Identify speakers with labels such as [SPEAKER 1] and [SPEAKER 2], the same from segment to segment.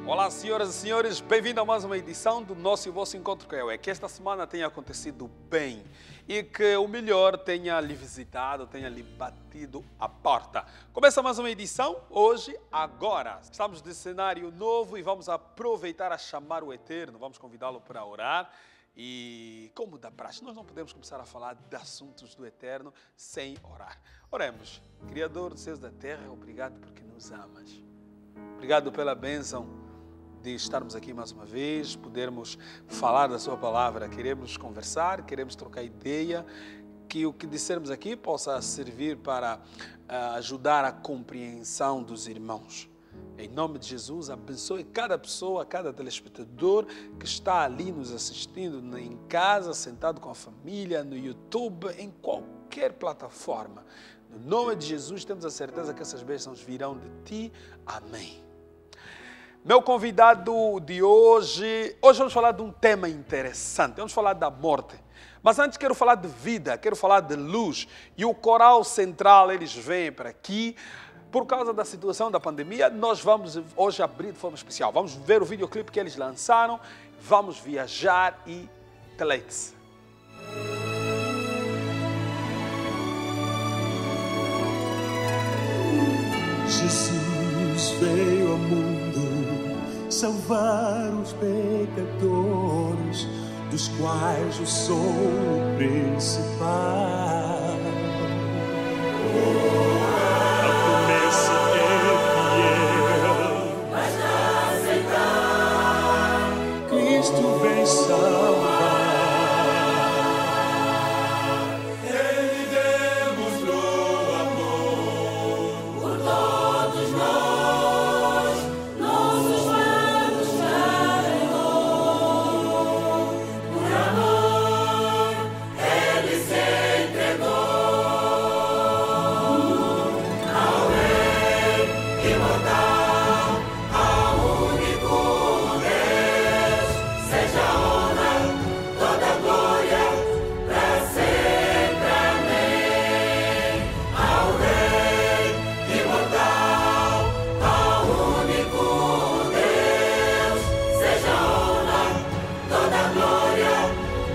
[SPEAKER 1] Olá, senhoras e senhores, bem-vindo a mais uma edição do nosso e vosso Encontro com Eu. Que esta semana tenha acontecido bem e que o melhor tenha lhe visitado, tenha lhe batido a porta. Começa mais uma edição, hoje, agora. Estamos de cenário novo e vamos aproveitar a chamar o Eterno, vamos convidá-lo para orar. E como da praxe, nós não podemos começar a falar de assuntos do Eterno sem orar. Oremos. Criador dos céus e da terra, obrigado porque nos amas. Obrigado pela bênção de estarmos aqui mais uma vez, podermos falar da sua palavra. Queremos conversar, queremos trocar ideia, que o que dissermos aqui possa servir para ajudar a compreensão dos irmãos. Em nome de Jesus, abençoe cada pessoa, cada telespectador que está ali nos assistindo, em casa, sentado com a família, no YouTube, em qualquer plataforma. No nome de Jesus, temos a certeza que essas bênçãos virão de ti. Amém. Meu convidado de hoje vamos falar de um tema interessante, vamos falar da morte. Mas antes quero falar de vida, quero falar de luz. E o coral central, eles vêm para aqui. Por causa da situação da pandemia, nós vamos hoje abrir de forma especial. Vamos ver o videoclipe que eles lançaram, vamos viajar e deleite-se.
[SPEAKER 2] Jesus veio ao mundo salvar os pecadores, dos quais eu sou o principal. A promessa é fiel, mas aceitar, Cristo vem salvar. Ele demonstrou amor por todos nós, nossos planos carregou. Por amor, Ele se entregou ao Rei imortal, ao único Deus. Seja a honra, toda a glória, pra sempre. Amém. Ao Rei imortal, ao único Deus. Seja a honra, toda a glória,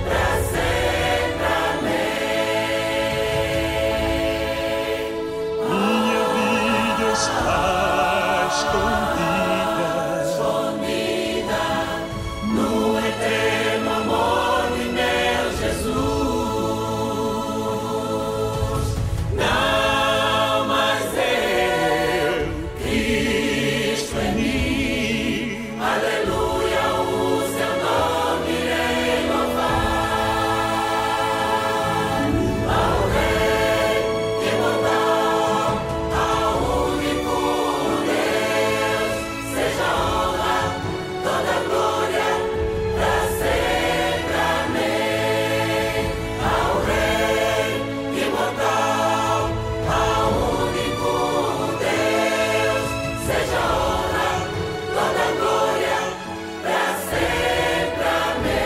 [SPEAKER 2] pra sempre. Amém. Minha vida está escondida no eterno amor de meu Jesus. Não mais eu, Cristo em mim. Aleluia, o seu nome irei louvar. Ao Rei imortal, ao único Deus. Seja a honra, toda a glória, pra sempre. Amém. Ao Rei imortal, ao único Deus. Seja a honra, toda a glória, pra sempre. Amém.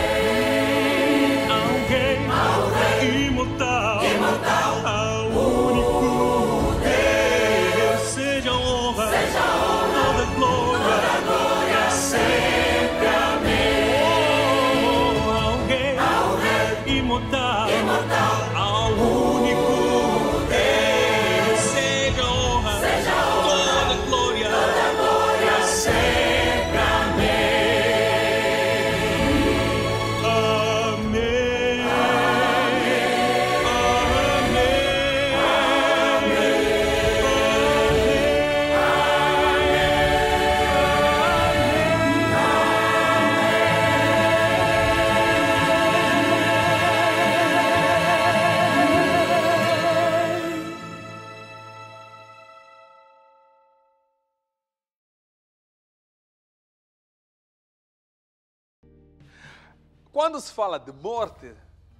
[SPEAKER 2] Ao Rei imortal, ao único Deus. Seja a honra, toda a glória, pra sempre. Amém. Ao Rei imortal, ao único Deus. Seja a honra, toda a glória, pra sempre. Amém. Amém.
[SPEAKER 1] Quando se fala de morte,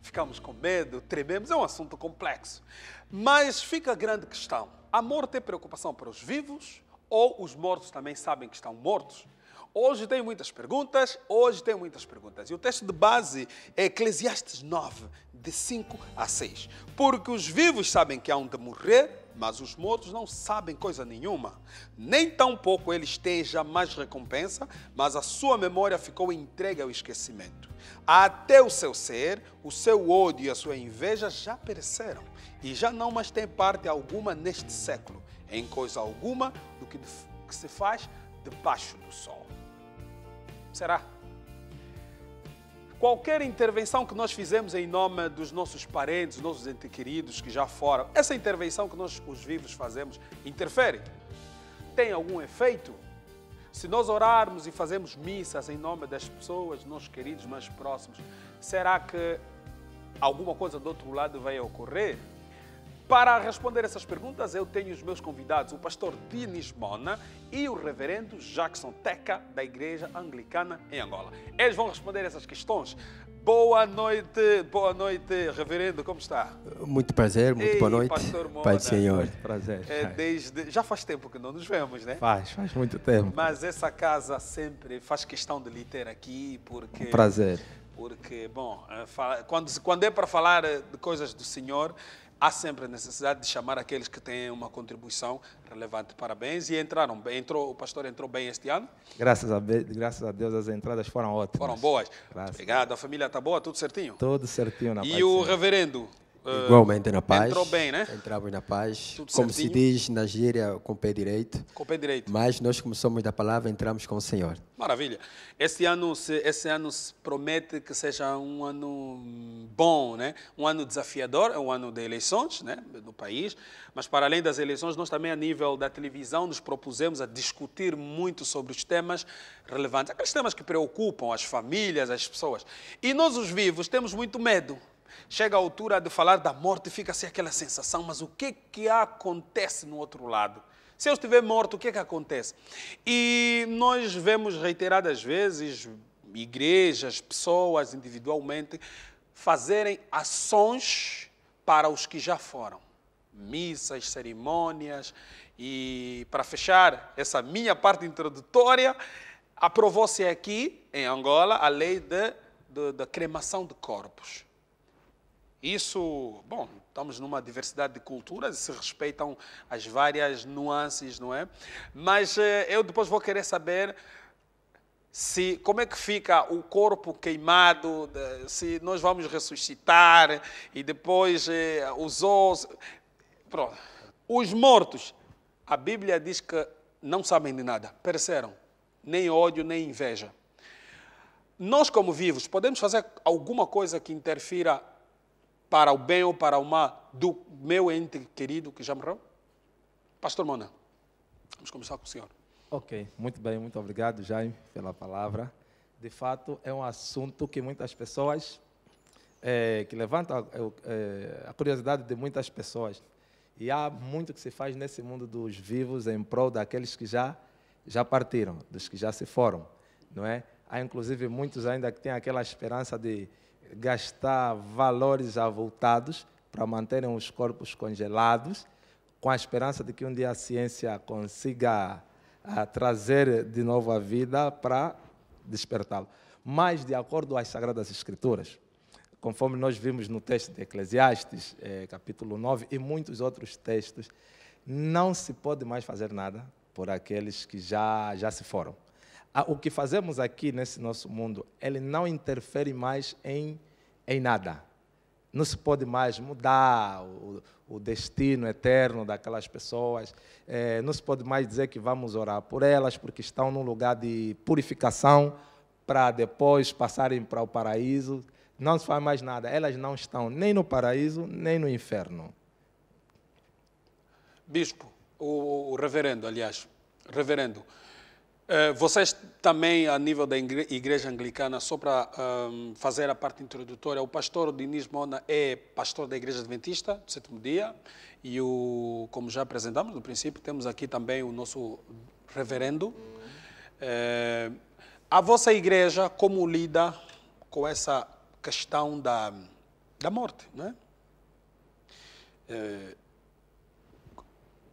[SPEAKER 1] ficamos com medo, trememos, é um assunto complexo. Mas fica a grande questão: a morte é preocupação para os vivos ou os mortos também sabem que estão mortos? Hoje tem muitas perguntas, E o texto de base é Eclesiastes 9, de 5 a 6. Porque os vivos sabem que hão de morrer, mas os mortos não sabem coisa nenhuma. Nem tampouco eles têm jamais recompensa, mas a sua memória ficou entregue ao esquecimento. Até o seu ser, o seu ódio e a sua inveja já pereceram, e já não mais têm parte alguma neste século, em coisa alguma do que se faz debaixo do sol. Será? Qualquer intervenção que nós fizemos em nome dos nossos parentes, dos nossos entes queridos que já foram, essa intervenção que nós, os vivos, fazemos, interfere? Tem algum efeito? Se nós orarmos e fazemos missas em nome das pessoas, nossos queridos mais próximos, será que alguma coisa do outro lado vai ocorrer? Para responder essas perguntas, eu tenho os meus convidados, o pastor Dinis Mona e o reverendo Jackson Teca, da Igreja Anglicana em Angola. Eles vão responder essas questões. Boa noite, reverendo, como está?
[SPEAKER 3] Muito prazer, muito boa noite.
[SPEAKER 1] Pastor Mona.
[SPEAKER 3] Pai do Senhor.
[SPEAKER 4] Prazer.
[SPEAKER 1] Já faz tempo que não nos vemos, né?
[SPEAKER 4] Faz muito tempo.
[SPEAKER 1] Mas essa casa sempre faz questão de lhe ter aqui, porque...
[SPEAKER 4] Prazer.
[SPEAKER 1] Porque, bom, quando é para falar de coisas do Senhor, há sempre a necessidade de chamar aqueles que têm uma contribuição relevante. Parabéns. E entraram bem. O pastor entrou bem este ano?
[SPEAKER 4] Graças a Deus, as entradas foram ótimas.
[SPEAKER 1] Foram boas?
[SPEAKER 4] Graças.
[SPEAKER 1] Obrigado. A família está boa? Tudo certinho?
[SPEAKER 4] Tudo certinho na paz.
[SPEAKER 1] E o reverendo?
[SPEAKER 3] Igualmente na paz.
[SPEAKER 1] Entrou bem, né?
[SPEAKER 3] Entramos na paz.
[SPEAKER 1] Tudo
[SPEAKER 3] Como
[SPEAKER 1] certinho?
[SPEAKER 3] se diz na gíria, com o pé direito.
[SPEAKER 1] Com o pé direito.
[SPEAKER 3] Mas nós, como somos da palavra, entramos com o Senhor.
[SPEAKER 1] Maravilha. Esse ano se promete que seja um ano bom, né? Um ano desafiador, é um ano de eleições, né? No país. Mas para além das eleições, nós também a nível da televisão nos propusemos a discutir muito sobre os temas relevantes, aqueles temas que preocupam as famílias, as pessoas. E nós, os vivos, temos muito medo. Chega a altura de falar da morte e fica-se aquela sensação, mas o que acontece no outro lado? Se eu estiver morto, o que acontece? E nós vemos reiteradas vezes igrejas, pessoas individualmente, fazerem ações para os que já foram. Missas, cerimônias. E para fechar essa minha parte introdutória, aprovou-se aqui, em Angola, a lei da cremação de corpos. Isso, bom, estamos numa diversidade de culturas e se respeitam as várias nuances, não é? Mas eu depois vou querer saber como é que fica o corpo queimado, se nós vamos ressuscitar e depois os ossos. Pronto. Os mortos, a Bíblia diz que não sabem de nada, pereceram, nem ódio, nem inveja. Nós, como vivos, podemos fazer alguma coisa que interfira para o bem ou para o mal do meu ente querido que já morreu? Pastor Mona, vamos começar com o senhor.
[SPEAKER 4] Ok, muito bem, muito obrigado, Jaime, pela palavra. De fato, é um assunto que muitas pessoas, que levanta a curiosidade de muitas pessoas. E há muito que se faz nesse mundo dos vivos em prol daqueles que já partiram, dos que já se foram, não é? Há inclusive muitos ainda que têm aquela esperança de gastar valores avultados para manterem os corpos congelados, com a esperança de que um dia a ciência consiga trazer de novo a vida para despertá-lo. Mas, de acordo às Sagradas Escrituras, conforme nós vimos no texto de Eclesiastes, capítulo 9, e muitos outros textos, não se pode mais fazer nada por aqueles que já se foram. O que fazemos aqui nesse nosso mundo, ele não interfere mais em nada. Não se pode mais mudar o destino eterno daquelas pessoas. Não se pode mais dizer que vamos orar por elas, porque estão num lugar de purificação para depois passarem para o paraíso. Não se faz mais nada. Elas não estão nem no paraíso, nem no inferno.
[SPEAKER 1] Bispo, o reverendo, aliás, reverendo, vocês também, a nível da Igreja Anglicana, só para fazer a parte introdutória, o pastor Dinis Mona é pastor da Igreja Adventista, do sétimo dia, e como já apresentamos no princípio, temos aqui também o nosso reverendo. A vossa igreja, como lida com essa questão da morte, não é?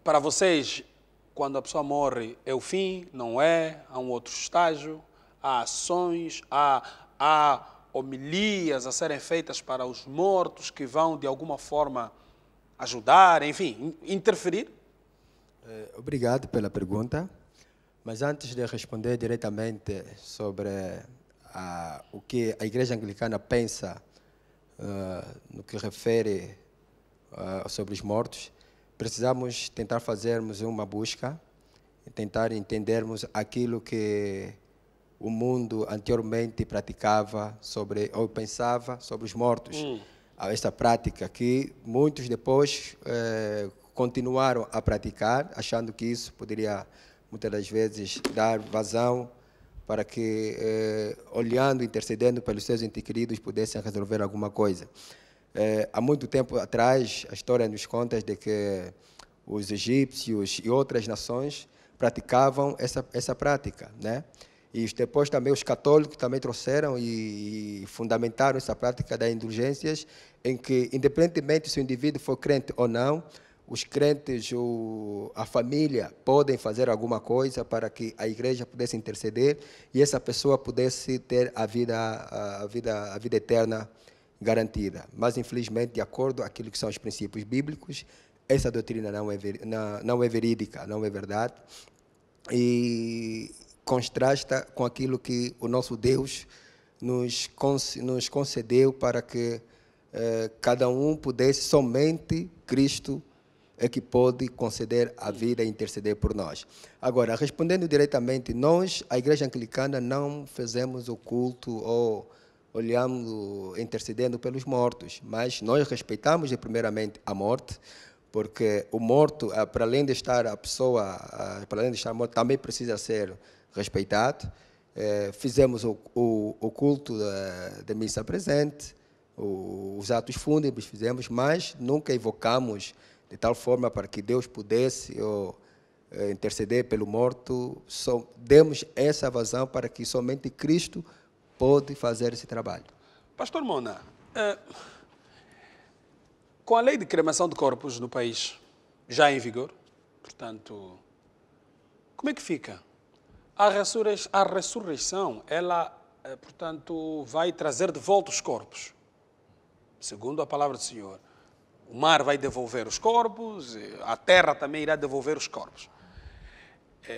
[SPEAKER 1] Para vocês, quando a pessoa morre, é o fim? Não é? Há um outro estágio? Há ações? Há homilias a serem feitas para os mortos que vão, de alguma forma, ajudar, enfim, interferir?
[SPEAKER 3] Obrigado pela pergunta. Mas antes de responder diretamente sobre o que a Igreja Anglicana pensa no que refere sobre os mortos, precisamos tentar fazermos uma busca e tentar entendermos aquilo que o mundo anteriormente praticava ou pensava sobre os mortos. Esta prática que muitos depois continuaram a praticar, achando que isso poderia, muitas das vezes, dar vazão para que, olhando, intercedendo pelos seus entes queridos, pudessem resolver alguma coisa. Há muito tempo atrás, a história nos conta de que os egípcios e outras nações praticavam essa prática, né? E depois também os católicos também trouxeram e fundamentaram essa prática das indulgências, em que, independentemente se o indivíduo for crente ou não, os crentes, a família, podem fazer alguma coisa para que a igreja pudesse interceder e essa pessoa pudesse ter a vida eterna garantida. Mas, infelizmente, de acordo com aquilo que são os princípios bíblicos, essa doutrina não é verídica, não é verdade. E contrasta com aquilo que o nosso Deus nos concedeu para que cada um pudesse, somente Cristo é que pode conceder a vida e interceder por nós. Agora, respondendo diretamente, nós, a Igreja Anglicana, não fazemos o culto ou olhamos, intercedendo pelos mortos, mas nós respeitamos primeiramente a morte, porque o morto, para além de estar a pessoa, para além de estar morto, também precisa ser respeitado. Fizemos o culto da missa presente, os atos fúnebres fizemos, mas nunca invocamos de tal forma para que Deus pudesse interceder pelo morto. Demos essa vazão para que somente Cristo pode fazer esse trabalho.
[SPEAKER 1] Pastor Mona, com a lei de cremação de corpos no país já em vigor, portanto, como é que fica? A ressurreição, ela, portanto, vai trazer de volta os corpos, segundo a palavra do Senhor. O mar vai devolver os corpos, a terra também irá devolver os corpos.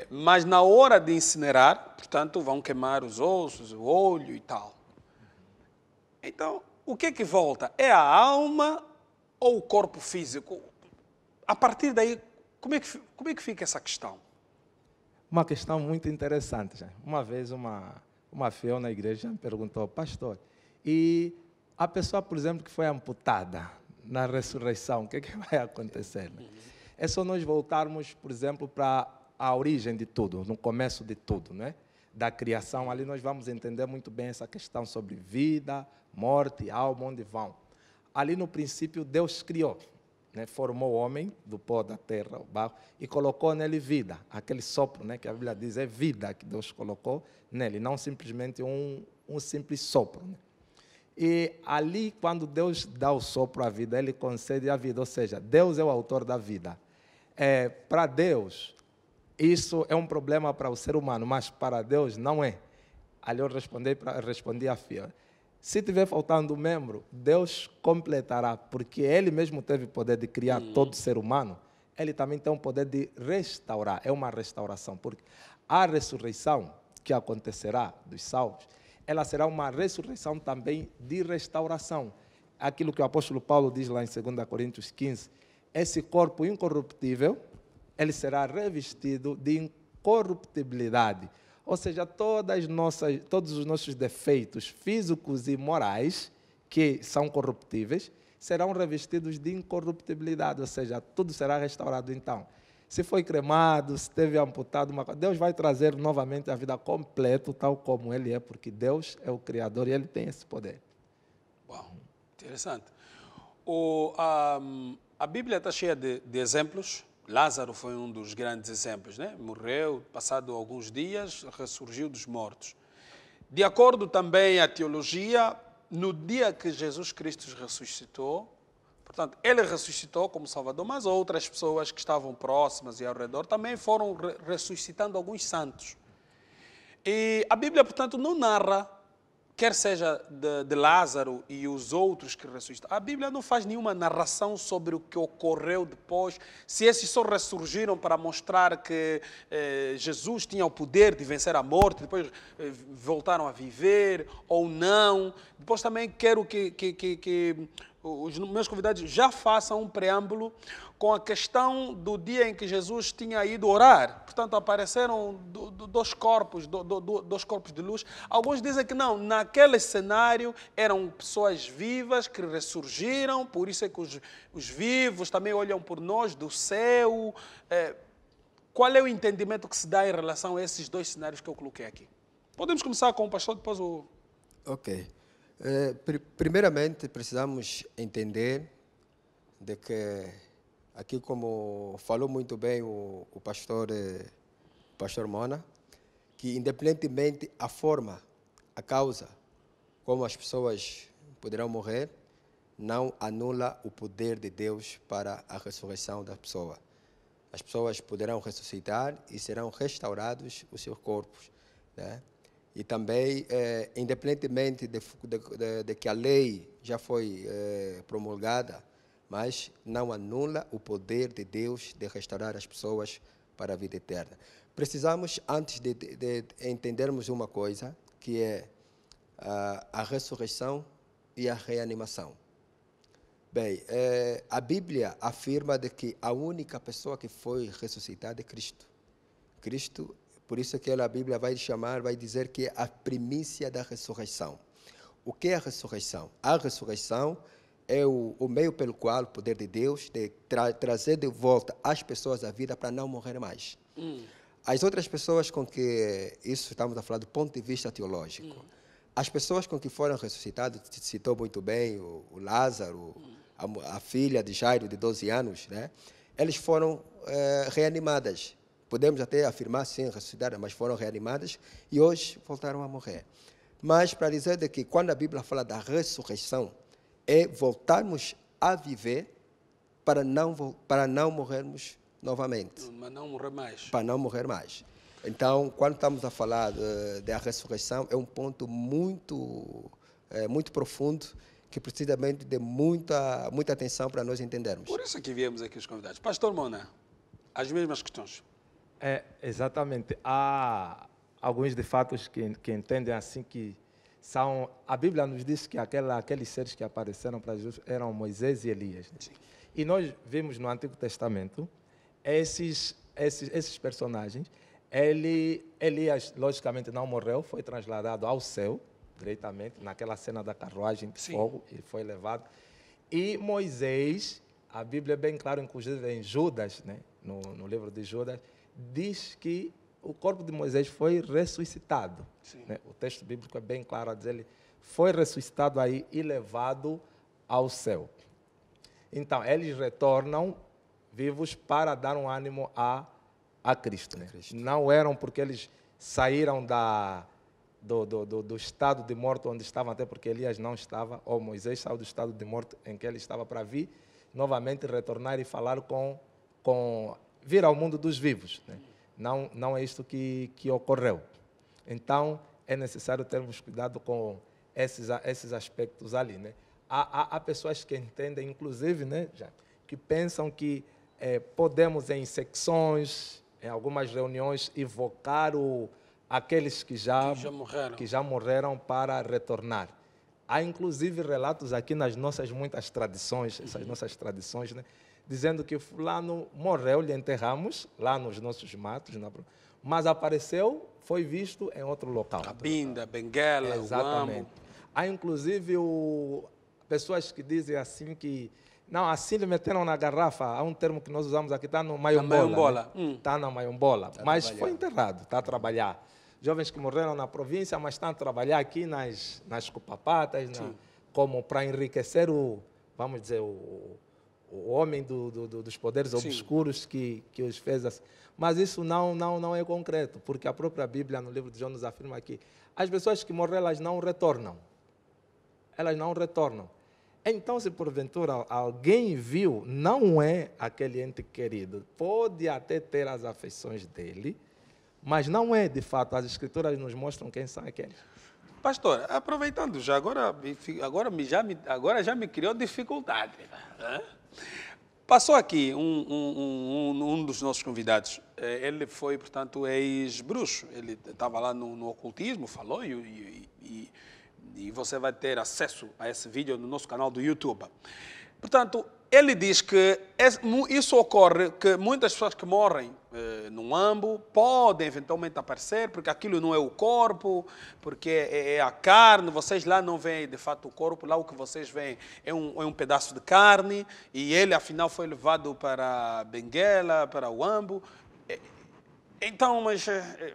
[SPEAKER 1] Mas na hora de incinerar, portanto, vão queimar os ossos, o olho e tal. Então, o que é que volta? É a alma ou o corpo físico? A partir daí, como é que fica essa questão?
[SPEAKER 4] Uma questão muito interessante. Uma vez uma fiel na igreja me perguntou, pastor, e a pessoa, por exemplo, que foi amputada na ressurreição, o que vai acontecer? É só nós voltarmos, por exemplo, para a origem de tudo, no começo de tudo, né? Da criação. Ali nós vamos entender muito bem essa questão sobre vida, morte, alma, onde vão. Ali no princípio Deus criou, né? Formou o homem do pó da terra, o barro, e colocou nele vida. Aquele sopro, né, que a Bíblia diz, é vida que Deus colocou nele, não simplesmente um simples sopro, né? E ali, quando Deus dá o sopro à vida, Ele concede a vida, ou seja, Deus é o autor da vida. Para Deus, isso é um problema para o ser humano, mas para Deus não é. Ali eu respondi a filha. Se estiver faltando um membro, Deus completará, porque Ele mesmo teve o poder de criar todo ser humano, Ele também tem o poder de restaurar, é uma restauração, porque a ressurreição que acontecerá dos salvos, ela será uma ressurreição também de restauração. Aquilo que o apóstolo Paulo diz lá em 2 Coríntios 15, esse corpo incorruptível, ele será revestido de incorruptibilidade. Ou seja, todos os nossos defeitos físicos e morais, que são corruptíveis, serão revestidos de incorruptibilidade, ou seja, tudo será restaurado então. Se foi cremado, se teve amputado, Deus vai trazer novamente a vida completa, tal como Ele é, porque Deus é o Criador e Ele tem esse poder.
[SPEAKER 1] Uau, interessante. A Bíblia está cheia de exemplos. Lázaro foi um dos grandes exemplos, né? Morreu, passado alguns dias, ressurgiu dos mortos. De acordo também à teologia, no dia que Jesus Cristo ressuscitou, portanto, Ele ressuscitou como Salvador, mas outras pessoas que estavam próximas e ao redor também foram ressuscitando alguns santos. E a Bíblia, portanto, não narra quer seja de Lázaro e os outros que ressuscitaram, a Bíblia não faz nenhuma narração sobre o que ocorreu depois, se esses só ressurgiram para mostrar que Jesus tinha o poder de vencer a morte, depois voltaram a viver ou não. Depois também quero que os meus convidados já façam um preâmbulo com a questão do dia em que Jesus tinha ido orar. Portanto, apareceram dois corpos de luz. Alguns dizem que não, naquele cenário eram pessoas vivas que ressurgiram, por isso é que os vivos também olham por nós do céu. Qual é o entendimento que se dá em relação a esses dois cenários que eu coloquei aqui? Podemos começar com o pastor, depois o...
[SPEAKER 3] Ok. Primeiramente, precisamos entender de que, aqui como falou muito bem o pastor Mona, que independentemente a forma, a causa, como as pessoas poderão morrer, não anula o poder de Deus para a ressurreição da pessoa. As pessoas poderão ressuscitar e serão restaurados os seus corpos, né? E também, independentemente de que a lei já foi promulgada, mas não anula o poder de Deus de restaurar as pessoas para a vida eterna. Precisamos, antes de entendermos uma coisa, que é a ressurreição e a reanimação. Bem, a Bíblia afirma de que a única pessoa que foi ressuscitada é Cristo. Cristo, por isso que a Bíblia vai dizer que é a primícia da ressurreição. O que é a ressurreição? A ressurreição é o meio pelo qual o poder de Deus de trazer de volta as pessoas à vida para não morrer mais. As outras pessoas com que, isso estamos a falar do ponto de vista teológico, as pessoas com que foram ressuscitadas, citou muito bem o Lázaro, a filha de Jairo, de 12 anos, né? Eles foram reanimadas. Podemos até afirmar, sim, ressuscitaram, mas foram reanimadas e hoje voltaram a morrer. Mas para dizer de que quando a Bíblia fala da ressurreição, é voltarmos a viver para não morrermos novamente.
[SPEAKER 1] Mas não morrer mais.
[SPEAKER 3] Para não morrer mais. Então, quando estamos a falar da ressurreição, é um ponto muito profundo, que precisa de muita atenção para nós entendermos.
[SPEAKER 1] Por isso é que viemos aqui os convidados. Pastor Mona, as mesmas questões.
[SPEAKER 4] Exatamente. Há alguns de fatos que entendem assim que são... A Bíblia nos diz que aqueles seres que apareceram para Jesus eram Moisés e Elias. Né? E nós vimos no Antigo Testamento esses personagens. Elias, logicamente, não morreu, foi trasladado ao céu, diretamente, naquela cena da carruagem de fogo, ele foi levado. E Moisés, a Bíblia é bem clara, inclusive em Judas, né? no livro de Judas, diz que o corpo de Moisés foi ressuscitado. Né? O texto bíblico é bem claro a dizer, ele foi ressuscitado aí e levado ao céu. Então, eles retornam vivos para dar um ânimo a Cristo. Né? Não eram porque eles saíram do estado de morte onde estavam, até porque Elias não estava, ou Moisés saiu do estado de morte em que ele estava para vir, novamente retornar e falar vir ao mundo dos vivos. Né? Não é isto que ocorreu. Então, é necessário termos cuidado com esses aspectos ali. Né? Há pessoas que entendem, inclusive, né, que pensam que podemos, em secções, em algumas reuniões, evocar aqueles que já morreram para retornar. Há, inclusive, relatos aqui nas nossas muitas tradições, essas nossas tradições, né, dizendo que fulano morreu, lhe enterramos lá nos nossos matos, mas apareceu, foi visto em outro local.
[SPEAKER 1] Cabinda, Benguela,
[SPEAKER 4] exatamente. Há, inclusive, pessoas que dizem assim que não, assim lhe meteram na garrafa. Há um termo que nós usamos aqui, está no maiombola. Está na maiombola, mas foi enterrado, está a trabalhar. Jovens que morreram na província, mas estão a trabalhar aqui nas cupapatas, como para enriquecer vamos dizer, o homem dos poderes obscuros que os fez assim. Mas isso não é concreto, porque a própria Bíblia, no livro de João, nos afirma que as pessoas que morreram, elas não retornam. Elas não retornam. Então, se porventura alguém viu, não é aquele ente querido. Pode até ter as afeições dele, mas não é, de fato. As Escrituras nos mostram quem são aqueles.
[SPEAKER 1] Pastor, aproveitando já, agora já me criou dificuldade. Né? Passou aqui um dos nossos convidados. Ele foi, portanto, ex-bruxo. Ele estava lá no ocultismo, falou, e você vai ter acesso a esse vídeo no nosso canal do YouTube. Portanto, ele diz que isso ocorre, que muitas pessoas que morrem no ambo podem eventualmente aparecer, porque aquilo não é o corpo, porque é a carne, vocês lá não veem de fato o corpo, lá o que vocês veem é um pedaço de carne, e ele afinal foi levado para Benguela, para o ambo. Então, mas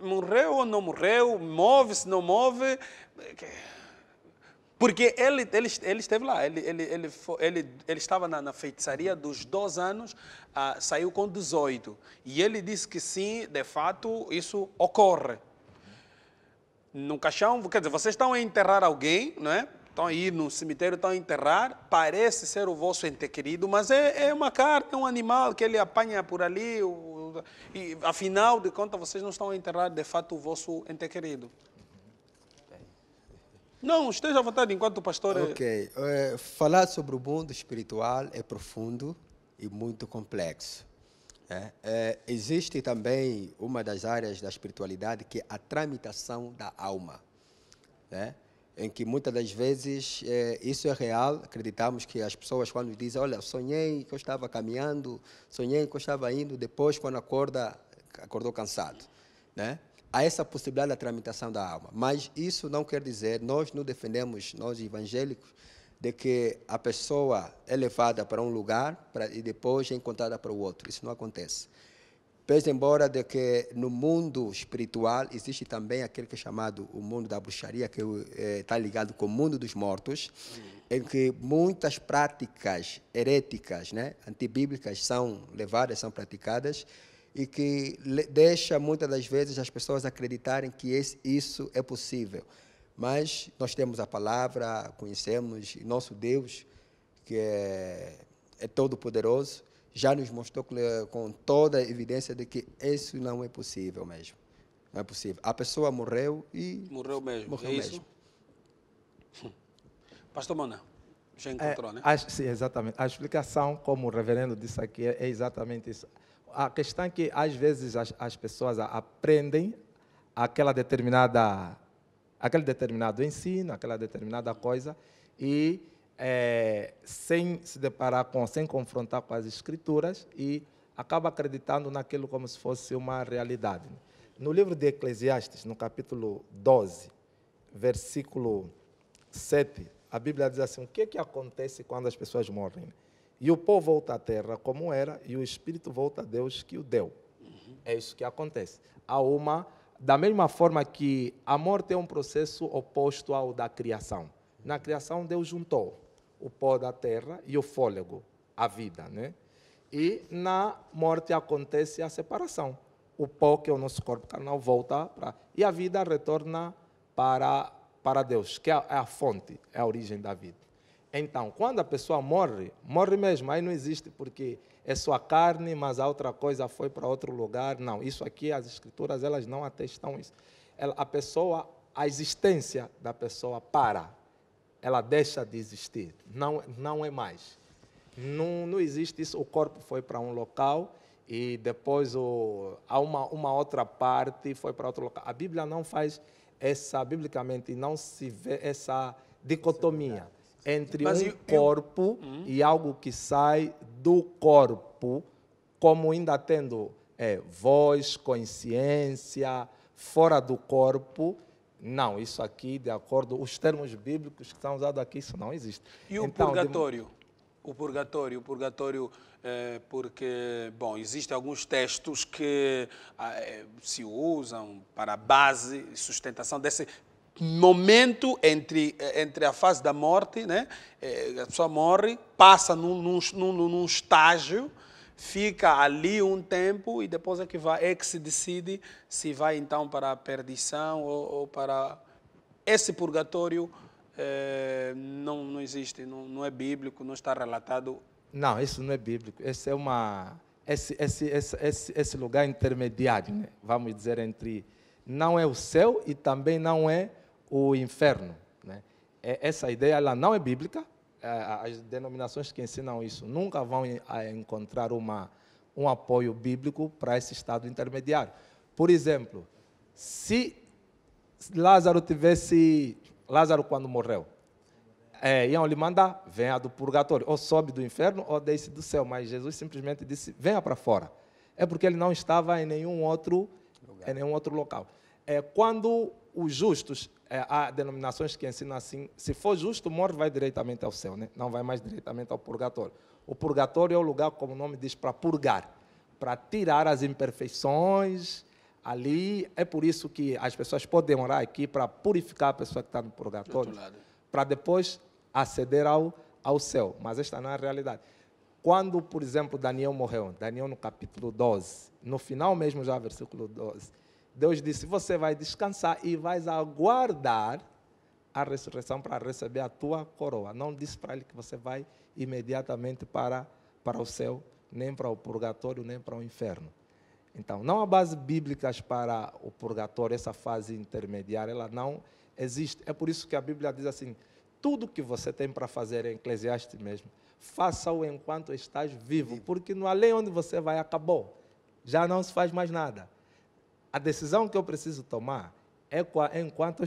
[SPEAKER 1] morreu ou não morreu? Move-se, não move? Porque ele esteve lá, ele estava na feitiçaria dos 12 anos, saiu com 18. E ele disse que sim, de fato, isso ocorre. No caixão, quer dizer, vocês estão a enterrar alguém, não é? Estão a ir no cemitério, estão a enterrar, parece ser o vosso ente querido, mas é uma carne, é um animal que ele apanha por ali, e afinal de contas vocês não estão a enterrar de fato o vosso ente querido. Não, esteja à vontade enquanto o pastor...
[SPEAKER 3] Ok. Falar sobre o mundo espiritual é profundo e muito complexo. Existe também uma das áreas da espiritualidade que é a tramitação da alma, né? Em que muitas das vezes isso é real. Acreditamos que as pessoas quando dizem, olha, sonhei que eu estava caminhando, sonhei que eu estava indo, depois quando acordou cansado, né? Há essa possibilidade da tramitação da alma. Mas isso não quer dizer, nós não defendemos, nós evangélicos, de que a pessoa é levada para um lugar e depois é encontrada para o outro. Isso não acontece. Pese embora de que no mundo espiritual existe também aquele que é chamado o mundo da bruxaria, que está ligado com o mundo dos mortos, em que muitas práticas heréticas, né, antibíblicas são levadas, são praticadas, e que deixa muitas das vezes as pessoas acreditarem que isso é possível. Mas nós temos a palavra, conhecemos, e nosso Deus, que é todo-poderoso, já nos mostrou com toda a evidência de que isso não é possível mesmo. Não é possível. A pessoa morreu e...
[SPEAKER 1] Morreu mesmo.
[SPEAKER 3] Morreu mesmo.
[SPEAKER 1] Pastor Mona, já encontrou, né?
[SPEAKER 4] Sim, exatamente. A explicação, como o reverendo disse aqui, é exatamente isso. A questão é que, às vezes, as pessoas aprendem aquele determinado ensino, aquela determinada coisa, e sem se deparar sem confrontar com as escrituras, e acaba acreditando naquilo como se fosse uma realidade. No livro de Eclesiastes, no capítulo 12, versículo 7, a Bíblia diz assim, o que acontece quando as pessoas morrem? E o pó volta à terra como era, e o espírito volta a Deus que o deu. É isso que acontece. Da mesma forma que a morte é um processo oposto ao da criação. Na criação, Deus juntou o pó da terra e o fôlego, a vida, né? E na morte acontece a separação. O pó, que é o nosso corpo carnal, volta e a vida retorna para Deus, que é a fonte, é a origem da vida. Então, quando a pessoa morre, morre mesmo, aí não existe porque é sua carne, mas a outra coisa foi para outro lugar. Não, isso aqui, as escrituras, elas não atestam isso. A existência da pessoa ela deixa de existir, não é mais. Não existe isso, o corpo foi para um local e depois há uma outra parte foi para outro local. A Bíblia não faz biblicamente não se vê essa dicotomia entre corpo e algo que sai do corpo, como ainda tendo voz, consciência, fora do corpo. Não, isso aqui, de acordo com os termos bíblicos que são usados aqui, isso não existe.
[SPEAKER 1] E o purgatório? O purgatório, porque, bom, existem alguns textos que se usam para a base e sustentação desse momento entre a fase da morte, né? A pessoa morre, passa num estágio, fica ali um tempo e depois é que se decide se vai então para a perdição ou para... Esse purgatório não existe, não é bíblico, não está relatado.
[SPEAKER 4] Não, isso não é bíblico. Esse esse lugar intermediário, né? Vamos dizer, entre não é o céu e também não é o inferno, né? Essa ideia ela não é bíblica. As denominações que ensinam isso nunca vão encontrar um apoio bíblico para esse estado intermediário. Por exemplo, se Lázaro quando morreu, iam lhe mandar, venha do purgatório, ou sobe do inferno ou desce do céu, mas Jesus simplesmente disse, venha para fora. É porque ele não estava em nenhum outro local. Quando os justos, há denominações que ensinam assim, se for justo, morre, vai diretamente ao céu, né? Não vai mais diretamente ao purgatório. O purgatório é o lugar, como o nome diz, para purgar, para tirar as imperfeições. Ali, é por isso que as pessoas podem orar aqui para purificar a pessoa que está no purgatório, para depois aceder ao céu. Mas esta não é a realidade. Quando, por exemplo, Daniel morreu, Daniel no capítulo 12, no final mesmo já, versículo 12, Deus disse, você vai descansar e vais aguardar a ressurreição para receber a tua coroa. Não disse para ele que você vai imediatamente para o céu, nem para o purgatório, nem para o inferno. Então, não há bases bíblicas para o purgatório, essa fase intermediária, ela não existe. É por isso que a Bíblia diz assim, tudo que você tem para fazer, em Eclesiastes mesmo, faça-o enquanto estás vivo, porque no além onde você vai, acabou. Já não se faz mais nada. A decisão que eu preciso tomar é enquanto eu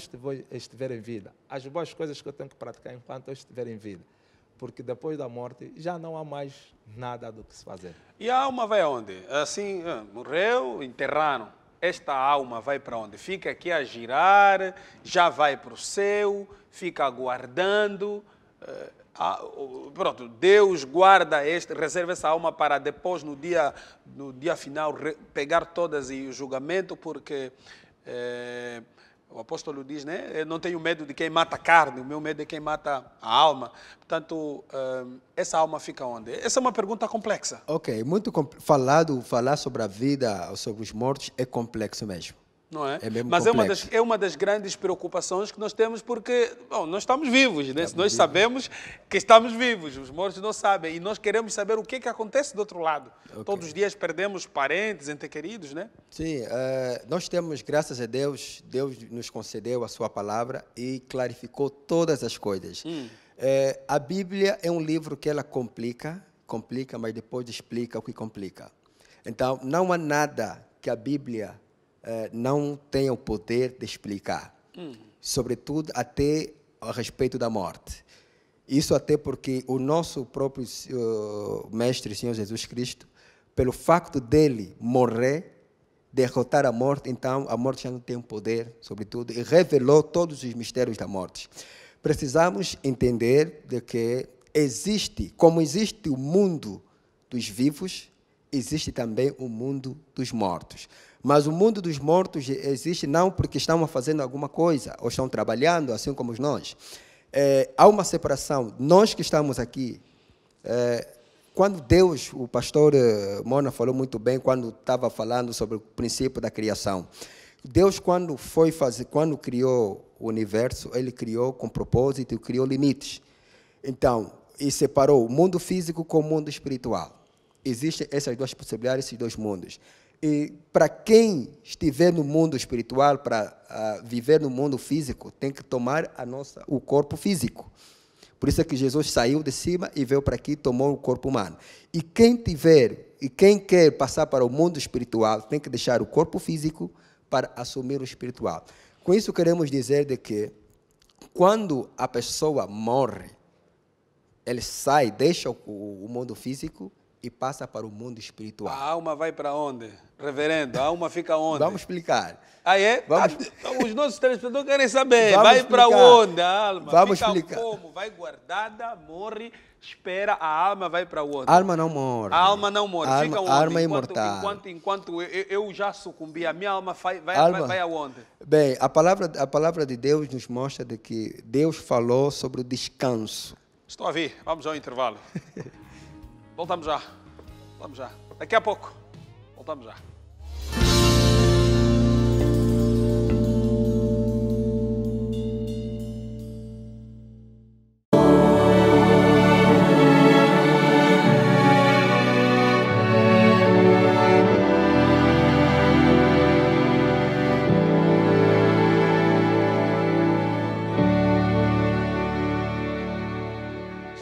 [SPEAKER 4] estiver em vida. As boas coisas que eu tenho que praticar enquanto eu estiver em vida. Porque depois da morte já não há mais nada do que se fazer.
[SPEAKER 1] E a alma vai aonde? Assim, morreu, enterraram. Esta alma vai para onde? Fica aqui a girar, já vai para o céu, fica aguardando. Pronto, Deus guarda reserva essa alma para depois, no dia final, pegar todas e o julgamento, porque o apóstolo diz, né? Eu não tenho medo de quem mata a carne, o meu medo é quem mata a alma. Portanto, essa alma fica onde? Essa é uma pergunta complexa.
[SPEAKER 3] Ok, muito falar sobre a vida, sobre os mortos, é complexo mesmo.
[SPEAKER 1] Não é?
[SPEAKER 3] É mesmo
[SPEAKER 1] mas
[SPEAKER 3] complexo.
[SPEAKER 1] é uma das grandes preocupações que nós temos, porque nós estamos vivos, né? Nós sabemos que estamos vivos, os mortos não sabem, e nós queremos saber o que acontece do outro lado. Okay. Todos os dias perdemos parentes, entes queridos, né?
[SPEAKER 3] Sim, nós temos, graças a Deus, Deus nos concedeu a sua palavra e clarificou todas as coisas. A Bíblia é um livro que ela complica, mas depois explica o que complica. Então, não há nada que a Bíblia não tenha o poder de explicar, sobretudo até a respeito da morte. Isso até porque o nosso próprio Mestre, Senhor Jesus Cristo, pelo facto dele morrer, derrotar a morte, então a morte já não tem poder, sobretudo, e revelou todos os mistérios da morte. Precisamos entender de que como existe o mundo dos vivos, existe também o mundo dos mortos. Mas o mundo dos mortos existe não porque estão fazendo alguma coisa, ou estão trabalhando, assim como nós. Há uma separação. Nós que estamos aqui, quando Deus, o pastor Mona falou muito bem, quando estava falando sobre o princípio da criação. Deus, quando criou o universo, ele criou com propósito e criou limites. Então, e separou o mundo físico com o mundo espiritual. Existem essas duas possibilidades, esses dois mundos. E para quem estiver no mundo espiritual, para viver no mundo físico, tem que tomar o corpo físico. Por isso é que Jesus saiu de cima e veio para aqui e tomou o corpo humano. E quem quer passar para o mundo espiritual, tem que deixar o corpo físico para assumir o espiritual. Com isso queremos dizer de que quando a pessoa morre, ele sai, deixa o mundo físico e passa para o mundo espiritual.
[SPEAKER 1] A alma vai para onde? Reverendo, a alma fica onde?
[SPEAKER 3] Vamos explicar.
[SPEAKER 1] Os nossos telespectadores querem saber. Vai para onde a alma?
[SPEAKER 3] Vamos
[SPEAKER 1] fica
[SPEAKER 3] explicar.
[SPEAKER 1] Como? Vai guardada, morre, espera, a alma vai para onde?
[SPEAKER 3] A alma não morre.
[SPEAKER 1] A alma não morre. Fica onde?
[SPEAKER 3] A alma é imortal.
[SPEAKER 1] Enquanto eu já sucumbi, a minha alma vai aonde?
[SPEAKER 3] Bem, a palavra de Deus nos mostra de que Deus falou sobre o descanso.
[SPEAKER 1] Estou a ver. Vamos ao intervalo. Voltamos já. Daqui a pouco. Voltamos já.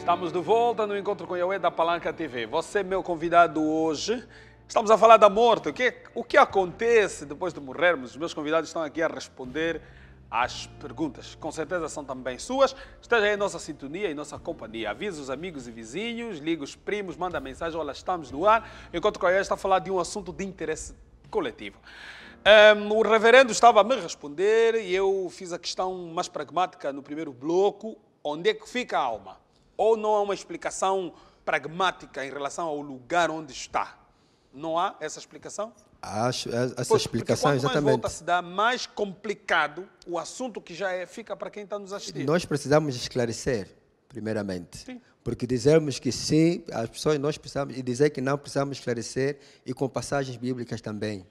[SPEAKER 1] Estamos de volta no Encontro com Yahweh da Palanca TV. Você, meu convidado hoje, estamos a falar da morte. O que acontece depois de morrermos? Os meus convidados estão aqui a responder às perguntas. Com certeza são também suas. Esteja aí em nossa sintonia, em nossa companhia. Avisa os amigos e vizinhos, liga os primos, manda mensagem. Olha, estamos no ar. Enquanto o Yahweh está a falar de um assunto de interesse coletivo. O reverendo estava a me responder e eu fiz a questão mais pragmática no primeiro bloco. Onde é que fica a alma? Ou não há uma explicação pragmática em relação ao lugar onde está? Não há essa explicação?
[SPEAKER 3] Acho essa explicação,
[SPEAKER 1] quanto mais
[SPEAKER 3] exatamente.
[SPEAKER 1] volta se dá, mais complicado o assunto que já fica para quem está nos assistindo.
[SPEAKER 3] Nós precisamos esclarecer, primeiramente.
[SPEAKER 1] Sim.
[SPEAKER 3] Porque dizermos que sim, as pessoas nós precisamos, e dizer que não precisamos esclarecer, e com passagens bíblicas também.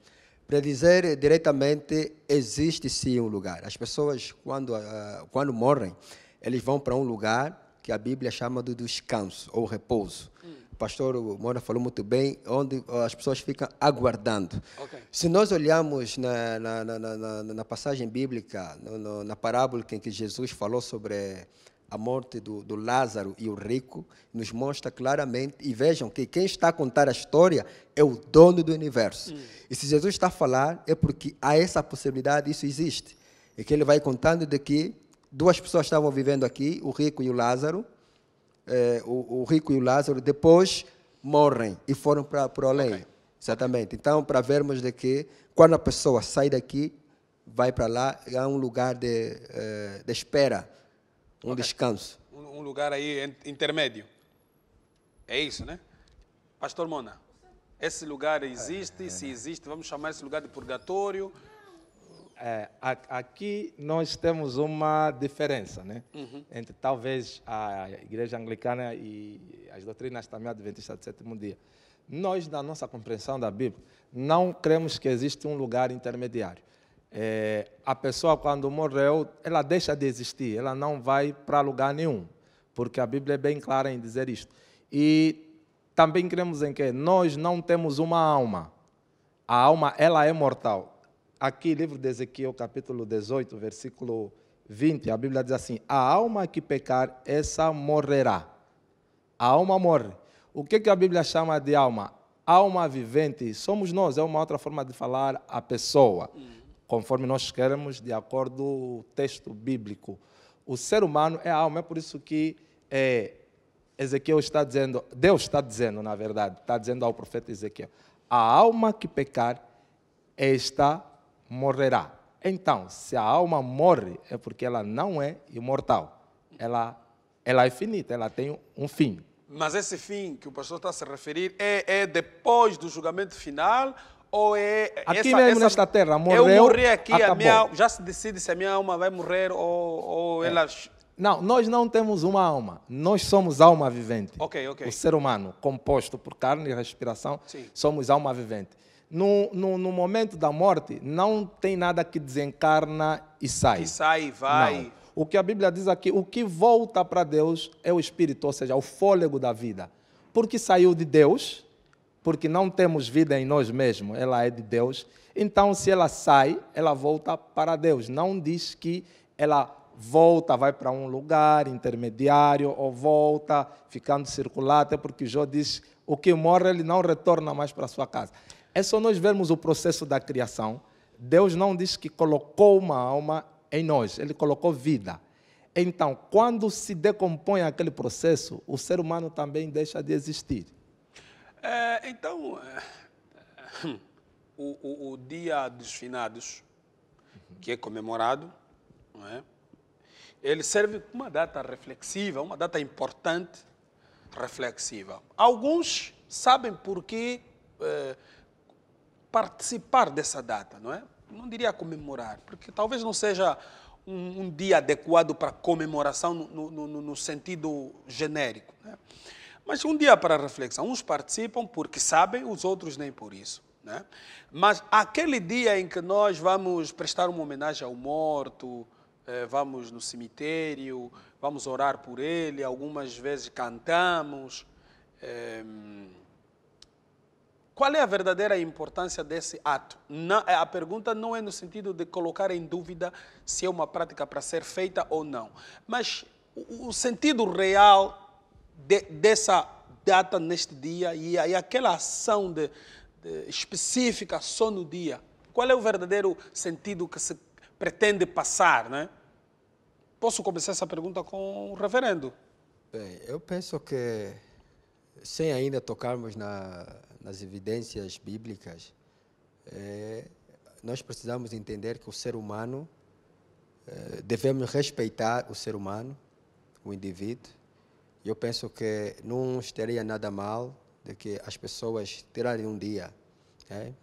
[SPEAKER 3] Para dizer diretamente, existe sim um lugar. As pessoas, quando morrem, eles vão para um lugar que a Bíblia chama de descanso ou repouso. O pastor Mora falou muito bem, onde as pessoas ficam aguardando.
[SPEAKER 1] Okay.
[SPEAKER 3] Se nós olharmos na passagem bíblica, na parábola em que Jesus falou sobre a morte do Lázaro e o rico, nos mostra claramente, e vejam que quem está a contar a história é o dono do universo. E se Jesus está a falar, é porque há essa possibilidade, isso existe. É que ele vai contando de que duas pessoas estavam vivendo aqui, o rico e o Lázaro. O rico e o Lázaro depois morrem e foram para o além. Okay. Exatamente. Então, para vermos de que quando a pessoa sai daqui, vai para lá, há um lugar de espera, um descanso.
[SPEAKER 1] Um lugar aí intermédio. É isso, né? Pastor Mona, esse lugar existe? Se existe, vamos chamar esse lugar de purgatório?
[SPEAKER 4] Aqui nós temos uma diferença, né? Entre talvez a Igreja Anglicana e as doutrinas também adventistas do sétimo dia. Nós, na nossa compreensão da Bíblia, não cremos que existe um lugar intermediário. A pessoa, quando morreu, ela deixa de existir, ela não vai para lugar nenhum, porque a Bíblia é bem clara em dizer isto. E também cremos em que nós não temos uma alma. A alma, ela é mortal. Aqui, livro de Ezequiel, capítulo 18, versículo 20, a Bíblia diz assim: a alma que pecar, essa morrerá. A alma morre. O que a Bíblia chama de alma? Alma vivente somos nós, é uma outra forma de falar a pessoa, conforme nós queremos, de acordo com o texto bíblico. O ser humano é a alma, é por isso que Ezequiel está dizendo, Deus está dizendo, na verdade, está dizendo ao profeta Ezequiel: a alma que pecar, esta morrerá. Então, se a alma morre, é porque ela não é imortal. Ela é finita, ela tem um fim.
[SPEAKER 1] Mas esse fim que o pastor está a se referir é depois do julgamento final ou é...
[SPEAKER 4] Aqui mesmo nesta terra, morreu,
[SPEAKER 1] eu morri aqui,
[SPEAKER 4] acabou.
[SPEAKER 1] já se decide se a minha alma vai morrer ou ela...
[SPEAKER 4] Não, nós não temos uma alma. Nós somos alma vivente.
[SPEAKER 1] Ok.
[SPEAKER 4] O ser humano, composto por carne e respiração,
[SPEAKER 1] sim,
[SPEAKER 4] somos alma vivente. No momento da morte, não tem nada que desencarna e sai.
[SPEAKER 1] Que sai, vai.
[SPEAKER 4] Não. O que a Bíblia diz aqui, o que volta para Deus é o Espírito, ou seja, o fôlego da vida. Porque saiu de Deus, porque não temos vida em nós mesmos, ela é de Deus. Então, se ela sai, ela volta para Deus. Não diz que ela volta, vai para um lugar intermediário, ou volta ficando circular, até porque Jó diz: o que morre, ele não retorna mais para a sua casa. É só nós vermos o processo da criação. Deus não diz que colocou uma alma em nós, Ele colocou vida. Então, quando se decompõe aquele processo, o ser humano também deixa de existir.
[SPEAKER 1] O Dia dos Finados, que é comemorado, não é? Ele serve como uma data reflexiva, uma data importante, reflexiva. Alguns sabem por que participar dessa data, não é? Não diria comemorar, porque talvez não seja um dia adequado para comemoração no sentido genérico, né? Mas um dia para reflexão. Uns participam porque sabem, os outros nem por isso, né? Mas aquele dia em que nós vamos prestar uma homenagem ao morto, vamos no cemitério, vamos orar por ele, algumas vezes cantamos. Qual é a verdadeira importância desse ato? A pergunta não é no sentido de colocar em dúvida se é uma prática para ser feita ou não, mas o sentido real dessa data neste dia e aquela ação específica só no dia? Qual é o verdadeiro sentido que se pretende passar, né? Posso começar essa pergunta com o reverendo?
[SPEAKER 3] Bem, eu penso que, sem ainda tocarmos nas evidências bíblicas, nós precisamos entender que o ser humano, devemos respeitar o ser humano, o indivíduo. Eu penso que não estaria nada mal de que as pessoas tirarem um dia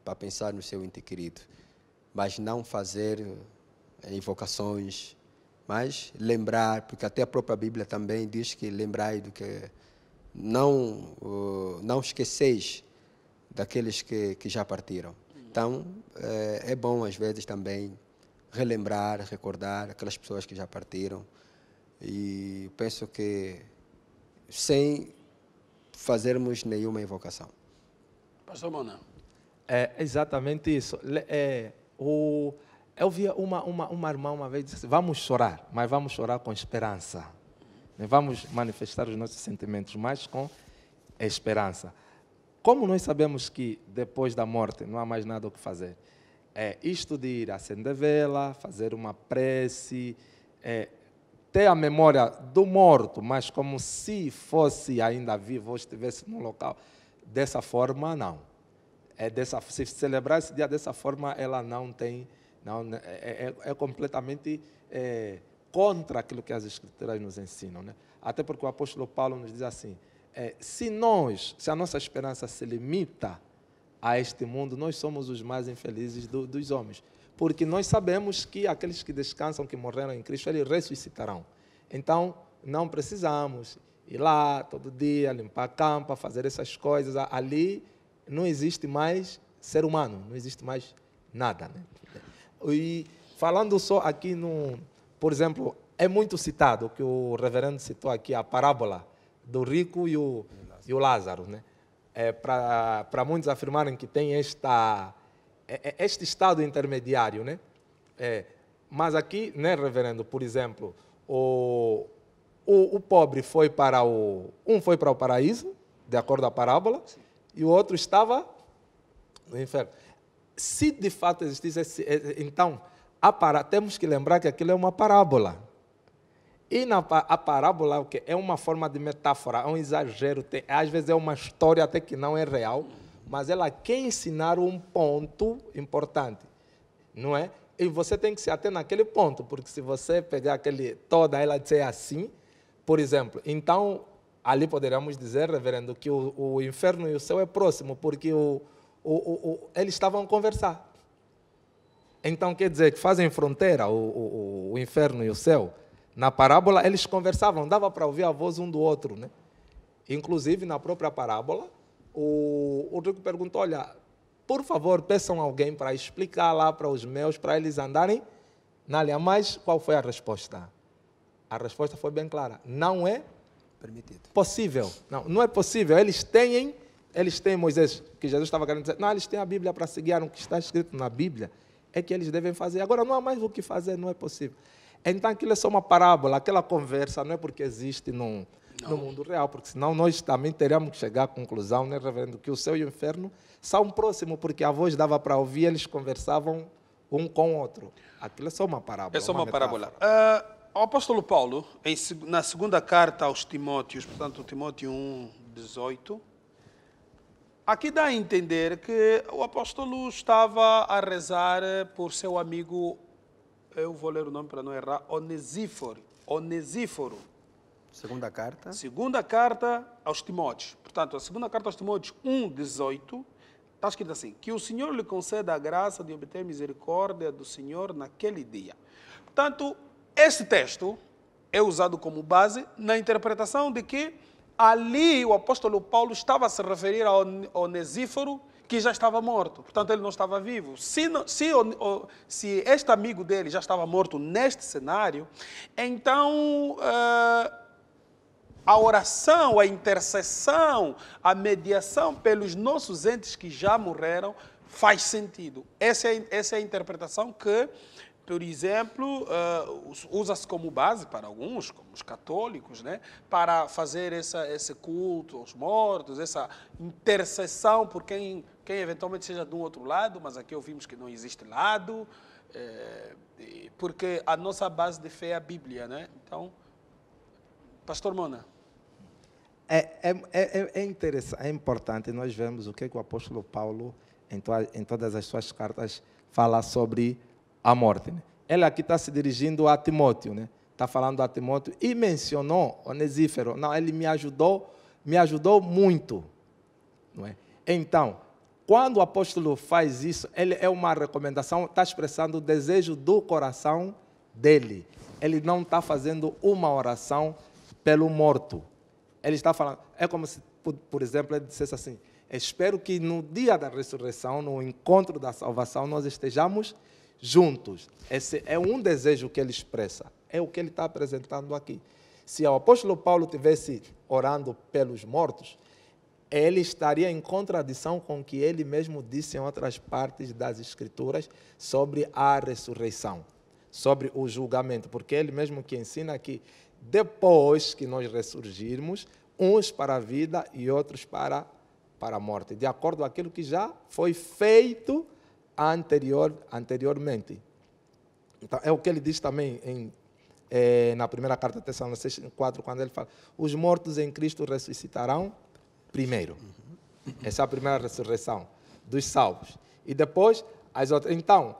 [SPEAKER 3] para pensar no seu ente querido, mas não fazer invocações, mas lembrar, porque até a própria Bíblia também diz que lembrai do que não esqueceis daqueles que já partiram. Então, é bom às vezes também relembrar, recordar aquelas pessoas que já partiram, e penso que sem fazermos nenhuma invocação.
[SPEAKER 1] Pastor Mona.
[SPEAKER 4] É exatamente isso. Eu vi uma irmã uma vez disse: vamos chorar, mas vamos chorar com esperança. Não vamos manifestar os nossos sentimentos, mas com esperança. Como nós sabemos que depois da morte não há mais nada o que fazer, isto de ir acender vela, fazer uma prece, ter a memória do morto, mas como se fosse ainda vivo ou estivesse no local, dessa forma, não. Se celebrar esse dia dessa forma, ela não tem, é completamente contra aquilo que as Escrituras nos ensinam, né? Até porque o apóstolo Paulo nos diz assim: se a nossa esperança se limita a este mundo, nós somos os mais infelizes dos homens. Porque nós sabemos que aqueles que descansam, que morreram em Cristo, eles ressuscitarão. Então, não precisamos ir lá todo dia, limpar a campa, fazer essas coisas. Ali não existe mais ser humano, não existe mais nada, né? E falando só aqui, por exemplo, é muito citado, que o reverendo citou aqui, a parábola do rico e o Lázaro, né? Para muitos afirmarem que tem este estado intermediário, né? Mas aqui, né, reverendo, por exemplo, o pobre foi para um foi para o paraíso, de acordo à parábola, sim, e o outro estava no inferno. Se de fato existisse então, temos que lembrar que aquilo é uma parábola. E a parábola o quê? É uma forma de metáfora, é um exagero, às vezes é uma história até que não é real, mas ela quer ensinar um ponto importante, não é? E você tem que se ater naquele ponto, porque se você pegar toda ela dizer assim, por exemplo, então ali poderíamos dizer, reverendo, que o inferno e o céu é próximo, porque eles estavam a conversar. Então quer dizer que fazem fronteira o inferno e o céu. Na parábola eles conversavam, dava para ouvir a voz um do outro, né? Inclusive na própria parábola, o rico perguntou: olha, por favor, peçam alguém para explicar lá para os meus, para eles andarem na linha. Mas qual foi a resposta? A resposta foi bem clara: não é
[SPEAKER 3] permitido.
[SPEAKER 4] Possível. Não é possível. Eles têm Moisés, que Jesus estava querendo dizer, não, eles têm a Bíblia para seguir, o que está escrito na Bíblia é que eles devem fazer. Agora não há mais o que fazer, não é possível. Então aquilo é só uma parábola, aquela conversa não é porque existe no mundo real, porque senão nós também teríamos que chegar à conclusão, né, reverendo, que o céu e o inferno são próximos, porque a voz dava para ouvir, eles conversavam um com o outro. Aquilo é só uma parábola.
[SPEAKER 1] É só uma parábola. O apóstolo Paulo, na segunda carta aos Timóteos, portanto, Timóteo 1:18, aqui dá a entender que o apóstolo estava a rezar por seu amigo, eu vou ler o nome para não errar, Onesíforo.
[SPEAKER 3] Segunda carta.
[SPEAKER 1] Segunda carta aos Timóteos. Portanto, a segunda carta aos Timóteos 1:18, está escrito assim: que o Senhor lhe conceda a graça de obter misericórdia do Senhor naquele dia. Portanto, este texto é usado como base na interpretação de que ali o apóstolo Paulo estava a se referir a Onesíforo, que já estava morto. Portanto, ele não estava vivo. Se este amigo dele já estava morto neste cenário, então a oração, a intercessão, a mediação pelos nossos entes que já morreram faz sentido. Essa é a interpretação que por exemplo, usa-se como base para alguns, como os católicos, né, para fazer esse culto aos mortos, essa intercessão por quem eventualmente seja de um outro lado, mas aqui ouvimos que não existe lado, porque a nossa base de fé é a Bíblia, né? Então, Pastor Mona.
[SPEAKER 4] É interessante, é importante nós vemos o que o apóstolo Paulo, em todas as suas cartas, fala sobre a morte. Né? Ele aqui está se dirigindo a Timóteo, né? Está falando a Timóteo e mencionou Onesífero. Não, ele me ajudou muito. Não é? Então, quando o apóstolo faz isso, ele é uma recomendação, está expressando o desejo do coração dele. Ele não está fazendo uma oração pelo morto. Ele está falando, é como se, por exemplo, ele dissesse assim, espero que no dia da ressurreição, no encontro da salvação, nós estejamos juntos. Esse é um desejo que ele expressa, é o que ele está apresentando aqui. Se o apóstolo Paulo estivesse orando pelos mortos, ele estaria em contradição com o que ele mesmo disse em outras partes das Escrituras sobre a ressurreição, sobre o julgamento, porque ele mesmo que ensina que depois que nós ressurgirmos, uns para a vida e outros para a morte, de acordo com aquilo que já foi feito anteriormente. Então, é o que ele diz também na primeira carta de Tessalonicenses 4, quando ele fala, os mortos em Cristo ressuscitarão primeiro. Essa é a primeira ressurreição dos salvos. E depois, as outras. Então,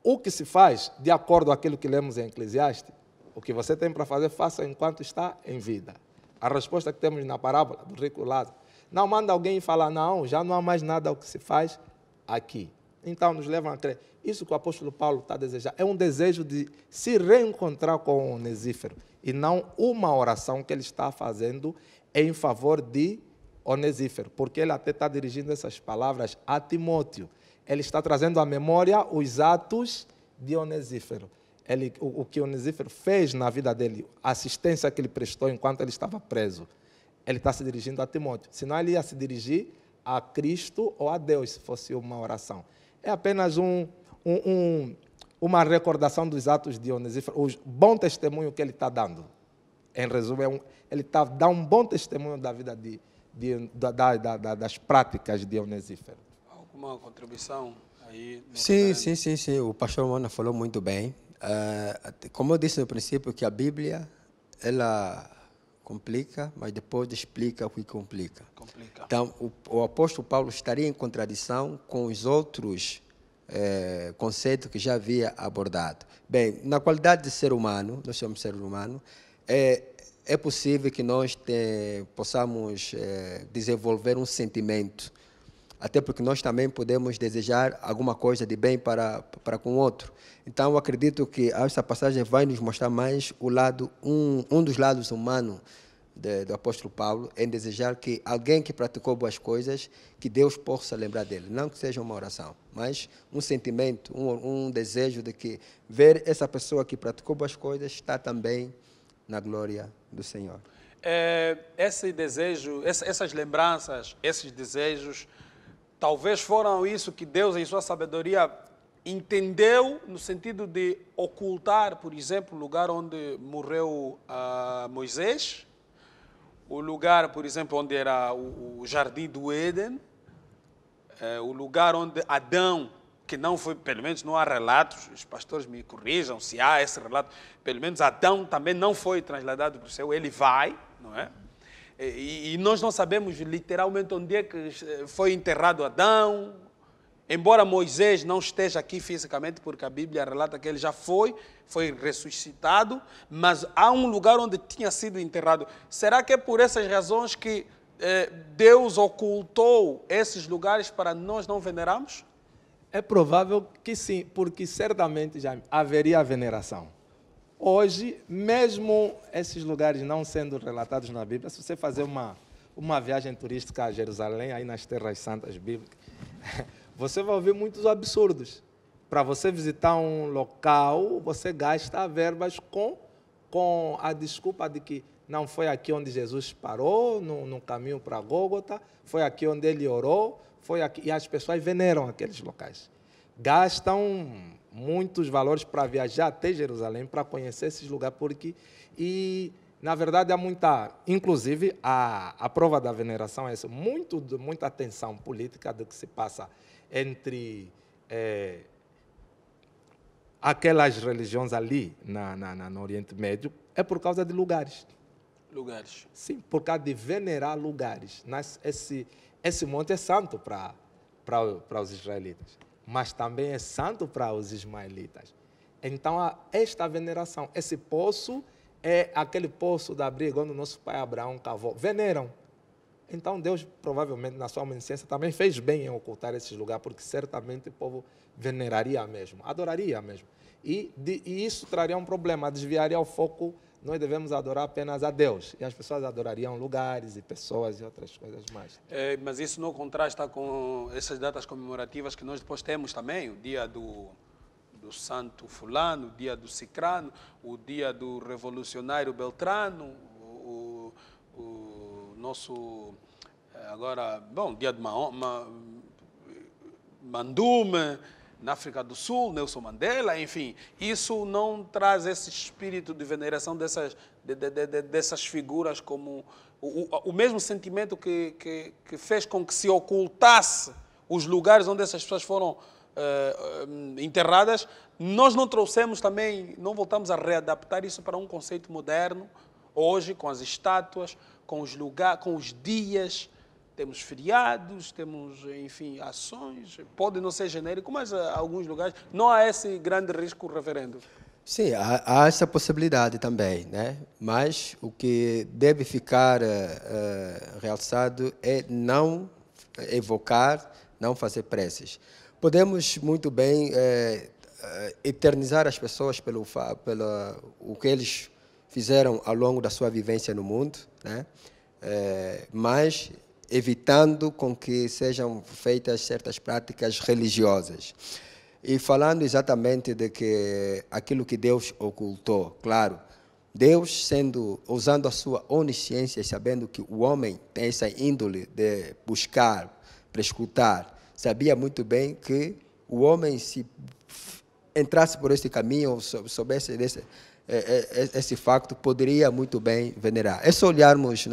[SPEAKER 4] o que se faz, de acordo com aquilo que lemos em Eclesiastes, o que você tem para fazer, faça enquanto está em vida. A resposta que temos na parábola do rico Lázaro. Não manda alguém falar, não, já não há mais nada o que se faz aqui. Então, nos levam a crer. Isso que o apóstolo Paulo está desejando é um desejo de se reencontrar com o Onesífero e não uma oração que ele está fazendo em favor de Onesífero, porque ele até está dirigindo essas palavras a Timóteo. Ele está trazendo à memória os atos de Onesífero. O que Onesífero fez na vida dele, a assistência que ele prestou enquanto ele estava preso, ele está se dirigindo a Timóteo. Senão ele ia se dirigir a Cristo ou a Deus, se fosse uma oração. É apenas uma recordação dos atos de Onesífero, o bom testemunho que ele está dando. Em resumo, ele está dando um bom testemunho da vida das práticas de Onesífero.
[SPEAKER 1] Alguma contribuição aí?
[SPEAKER 3] Sim. O pastor Mona falou muito bem. Como eu disse no princípio, que a Bíblia, ela complica, mas depois explica o que complica. Então, o apóstolo Paulo estaria em contradição com os outros conceitos que já havia abordado. Bem, na qualidade de ser humano, nós somos seres humanos, é possível que nós possamos desenvolver um sentimento, até porque nós também podemos desejar alguma coisa de bem para com o outro. Então, eu acredito que essa passagem vai nos mostrar mais o lado, um dos lados humanos do apóstolo Paulo, em desejar que alguém que praticou boas coisas, que Deus possa lembrar dele. Não que seja uma oração, mas um sentimento, um desejo de que ver essa pessoa que praticou boas coisas está também na glória do Senhor.
[SPEAKER 1] Esse desejo, essas lembranças, esses desejos, talvez foram isso que Deus, em sua sabedoria, entendeu no sentido de ocultar, por exemplo, o lugar onde morreu Moisés, o lugar, por exemplo, onde era o jardim do Éden, o lugar onde Adão, que não foi, pelo menos não há relatos, os pastores me corrijam se há esse relato, pelo menos Adão também não foi trasladado para o céu, ele vai, não é? E nós não sabemos literalmente onde é que foi enterrado Adão, embora Moisés não esteja aqui fisicamente, porque a Bíblia relata que ele já foi ressuscitado, mas há um lugar onde tinha sido enterrado. Será que é por essas razões que Deus ocultou esses lugares para nós não venerarmos?
[SPEAKER 4] É provável que sim, porque certamente já haveria veneração. Hoje, mesmo esses lugares não sendo relatados na Bíblia, se você fazer uma viagem turística a Jerusalém, aí nas Terras Santas Bíblicas, você vai ouvir muitos absurdos. Para você visitar um local, você gasta verbas com a desculpa de que não foi aqui onde Jesus parou, no caminho para Gólgota, foi aqui onde ele orou, foi aqui, e as pessoas veneram aqueles locais. Gastam muitos valores para viajar até Jerusalém, para conhecer esses lugares, e na verdade há muita, inclusive a prova da veneração é isso, muita tensão política do que se passa entre aquelas religiões ali no Oriente Médio, é por causa de lugares.
[SPEAKER 1] Lugares.
[SPEAKER 4] Sim, por causa de venerar lugares. Esse monte é santo para os israelitas, mas também é santo para os ismaelitas. Então, esta veneração, esse poço é aquele poço da briga onde o nosso pai Abraão cavou. Veneram. Então, Deus, provavelmente, na sua onisciência, também fez bem em ocultar esses lugares, porque certamente o povo veneraria mesmo, adoraria mesmo. E isso traria um problema, desviaria o foco. Nós devemos adorar apenas a Deus. E as pessoas adorariam lugares e pessoas e outras coisas mais.
[SPEAKER 1] Mas isso não contrasta com essas datas comemorativas que nós depois temos também, o dia do santo fulano, o dia do cicrano, o dia do revolucionário Beltrano, o nosso, agora, bom, dia de Mandume, na África do Sul, Nelson Mandela, enfim, isso não traz esse espírito de veneração dessas figuras como o mesmo sentimento que fez com que se ocultasse os lugares onde essas pessoas foram enterradas. Nós não trouxemos também, não voltamos a readaptar isso para um conceito moderno, hoje, com as estátuas, com os lugares, com os dias. Temos feriados, temos, enfim, ações, pode não ser genérico, mas alguns lugares não há esse grande risco, reverendo.
[SPEAKER 3] Sim, há essa possibilidade também, né? Mas o que deve ficar realçado é não evocar, não fazer preces. Podemos muito bem eternizar as pessoas pelo o que eles fizeram ao longo da sua vivência no mundo, né? Mas evitando com que sejam feitas certas práticas religiosas. E falando exatamente de que aquilo que Deus ocultou, claro, Deus usando a sua onisciência, sabendo que o homem tem essa índole de buscar, prescrutar, sabia muito bem que o homem, se entrasse por esse caminho, ou soubesse esse facto, poderia muito bem venerar. É só olharmos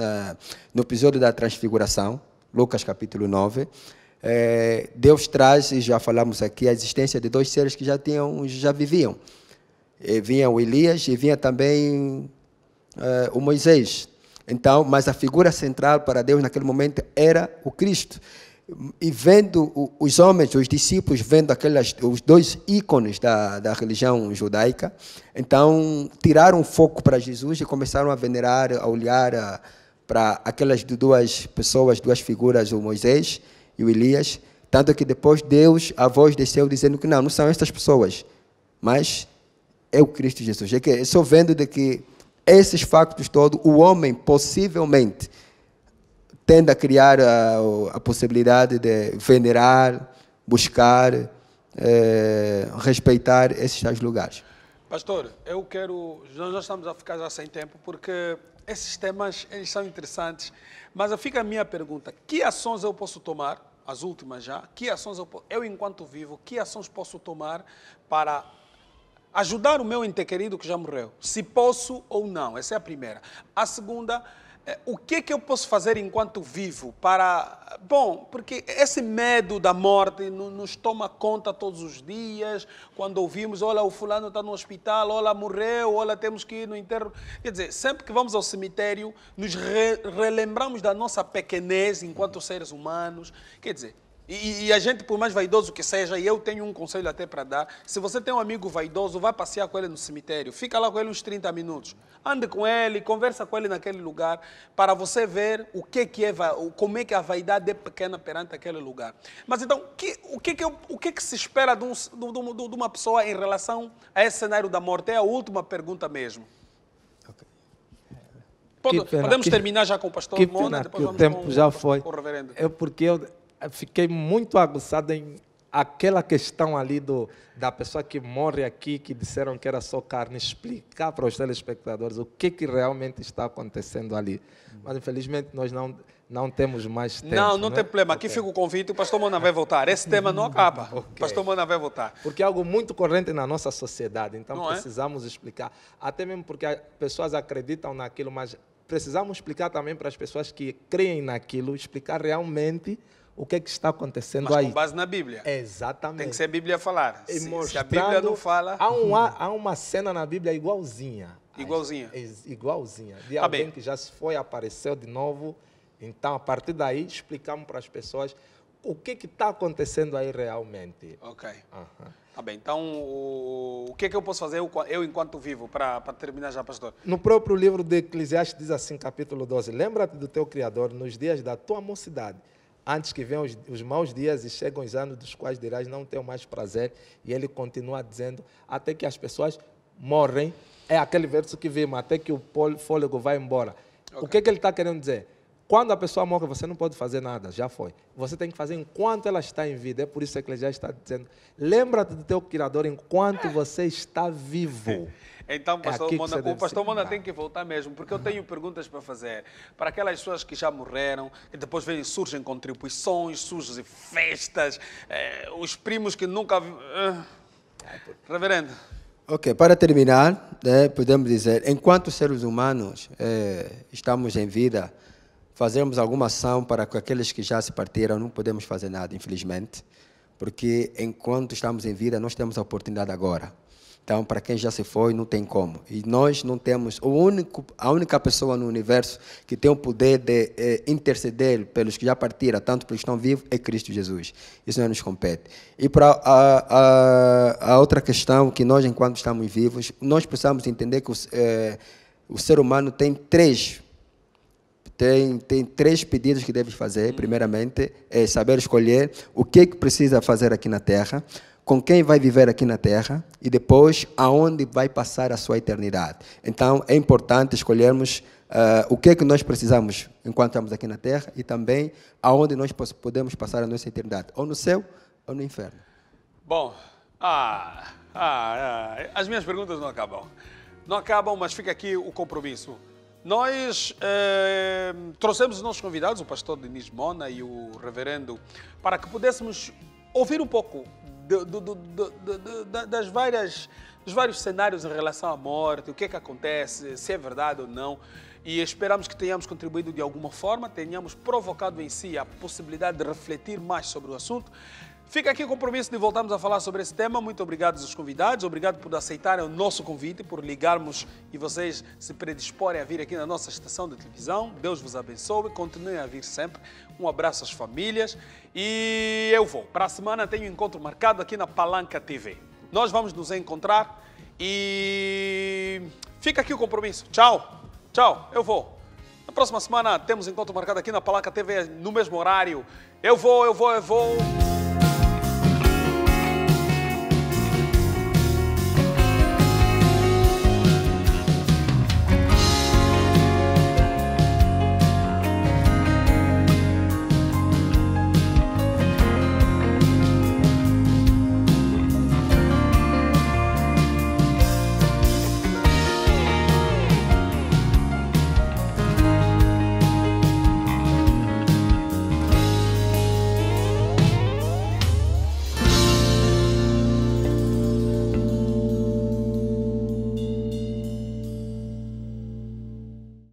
[SPEAKER 3] no episódio da Transfiguração, Lucas capítulo 9, Deus traz, e já falamos aqui, a existência de dois seres que já viviam. Vinha o Elias e vinha também o Moisés. Então, mas a figura central para Deus naquele momento era o Cristo. E vendo os homens, os discípulos, vendo os dois ícones da religião judaica, então tiraram o foco para Jesus e começaram a venerar, a olhar para aquelas duas pessoas, duas figuras, o Moisés e o Elias, tanto que depois a voz desceu dizendo que não são estas pessoas, mas é o Cristo Jesus. É que só vendo de que esses factos todos, o homem possivelmente tende a criar a possibilidade de venerar, buscar, respeitar esses tais lugares.
[SPEAKER 1] Pastor, nós estamos a ficar já sem tempo, porque esses temas eles são interessantes, mas fica a minha pergunta: que ações eu posso tomar, as últimas já, eu enquanto vivo, que ações posso tomar para ajudar o meu ente querido que já morreu? Se posso ou não, essa é a primeira. A segunda, o que eu posso fazer enquanto vivo para... Bom, porque esse medo da morte nos toma conta todos os dias, quando ouvimos, olha, o fulano está no hospital, olha, morreu, olha, temos que ir no enterro. Quer dizer, sempre que vamos ao cemitério, nos relembramos da nossa pequenez enquanto seres humanos. Quer dizer, e a gente, por mais vaidoso que seja, e eu tenho um conselho até para dar: se você tem um amigo vaidoso, vá passear com ele no cemitério, fica lá com ele uns 30 minutos, ande com ele, conversa com ele naquele lugar, para você ver como é que a vaidade é pequena perante aquele lugar. Mas então, o que se espera de uma pessoa em relação a esse cenário da morte? É a última pergunta mesmo. Podemos terminar já com o pastor Mona, depois
[SPEAKER 4] que
[SPEAKER 1] vamos
[SPEAKER 4] o tempo já foi.
[SPEAKER 1] com o reverendo.
[SPEAKER 4] É porque eu fiquei muito aguçado em aquela questão ali da pessoa que morre aqui, que disseram que era só carne, explicar para os telespectadores o que realmente está acontecendo ali. Mas, infelizmente, nós não temos mais tempo.
[SPEAKER 1] Não tem problema. Aqui fica o convite, o pastor Mona vai voltar. Esse tema não acaba. O pastor Mona vai voltar.
[SPEAKER 4] Porque é algo muito corrente na nossa sociedade, então
[SPEAKER 1] Não é?
[SPEAKER 4] precisamos explicar. Até mesmo porque as pessoas acreditam naquilo, mas precisamos explicar também para as pessoas que creem naquilo, explicar realmente o que está acontecendo
[SPEAKER 1] Mas
[SPEAKER 4] aí.
[SPEAKER 1] com base na Bíblia.
[SPEAKER 4] Exatamente.
[SPEAKER 1] Tem que ser a Bíblia a falar.
[SPEAKER 4] E
[SPEAKER 1] Se a Bíblia não fala...
[SPEAKER 4] Há uma cena na Bíblia igualzinha.
[SPEAKER 1] Igualzinha.
[SPEAKER 4] Igualzinha. De
[SPEAKER 1] Tá
[SPEAKER 4] alguém
[SPEAKER 1] bem.
[SPEAKER 4] que já se foi, apareceu de novo. Então, a partir daí, explicamos para as pessoas o que está acontecendo aí realmente.
[SPEAKER 1] Ok.
[SPEAKER 4] Aham.
[SPEAKER 1] Tá bem. Então, o que é que eu posso fazer eu enquanto vivo, para terminar já, pastor?
[SPEAKER 4] No próprio livro de Eclesiastes diz assim, capítulo 12, lembra-te do teu Criador nos dias da tua mocidade, antes que venham os maus dias e chegam os anos dos quais dirás, não tenho mais prazer. E ele continua dizendo, até que as pessoas morrem, é aquele verso que vimos, até que o fôlego vai embora. O que ele está querendo dizer? Quando a pessoa morre, você não pode fazer nada, já foi. Você tem que fazer enquanto ela está em vida. É por isso que a Eclesiastes está dizendo, lembra-te do teu Criador enquanto você está vivo.
[SPEAKER 1] Então, pastor
[SPEAKER 4] aqui que
[SPEAKER 1] Mona,
[SPEAKER 4] você
[SPEAKER 1] o
[SPEAKER 4] deve
[SPEAKER 1] pastor
[SPEAKER 4] se
[SPEAKER 1] Mona
[SPEAKER 4] lembrar.
[SPEAKER 1] tem que voltar mesmo, porque eu tenho perguntas para fazer. Para aquelas pessoas que já morreram, e depois surgem contribuições, surgem festas, os primos que nunca... Reverendo.
[SPEAKER 3] Ok, para terminar, podemos dizer, enquanto seres humanos estamos em vida, fazermos alguma ação para que aqueles que já se partiram não podemos fazer nada, infelizmente, porque enquanto estamos em vida, nós temos a oportunidade agora. Então, para quem já se foi, não tem como. E nós não temos... A única pessoa no universo que tem o poder de interceder pelos que já partiram, tanto pelos que estão vivos, é Cristo Jesus. Isso não nos compete. E para a outra questão, que nós, enquanto estamos vivos, nós precisamos entender que o ser humano tem três pedidos que deve fazer. Primeiramente, é saber escolher o que precisa fazer aqui na Terra, com quem vai viver aqui na Terra e depois aonde vai passar a sua eternidade. Então, é importante escolhermos o que nós precisamos enquanto estamos aqui na Terra e também aonde nós podemos passar a nossa eternidade, ou no céu ou no inferno.
[SPEAKER 1] Bom, as minhas perguntas não acabam. Não acabam, mas fica aqui o compromisso. Nós trouxemos os nossos convidados, o pastor Denis Mona e o reverendo, para que pudéssemos ouvir um pouco dos vários cenários em relação à morte, o que é que acontece, se é verdade ou não. E esperamos que tenhamos contribuído de alguma forma, tenhamos provocado em si a possibilidade de refletir mais sobre o assunto. Fica aqui o compromisso de voltarmos a falar sobre esse tema. Muito obrigado aos convidados, obrigado por aceitarem o nosso convite, por ligarmos e vocês se predisporem a vir aqui na nossa estação de televisão. Deus vos abençoe, continuem a vir sempre. Um abraço às famílias e eu vou. Para a semana tenho um encontro marcado aqui na Palanca TV. Nós vamos nos encontrar e fica aqui o compromisso. Tchau, tchau, eu vou. Na próxima semana temos encontro marcado aqui na Palanca TV no mesmo horário. Eu vou.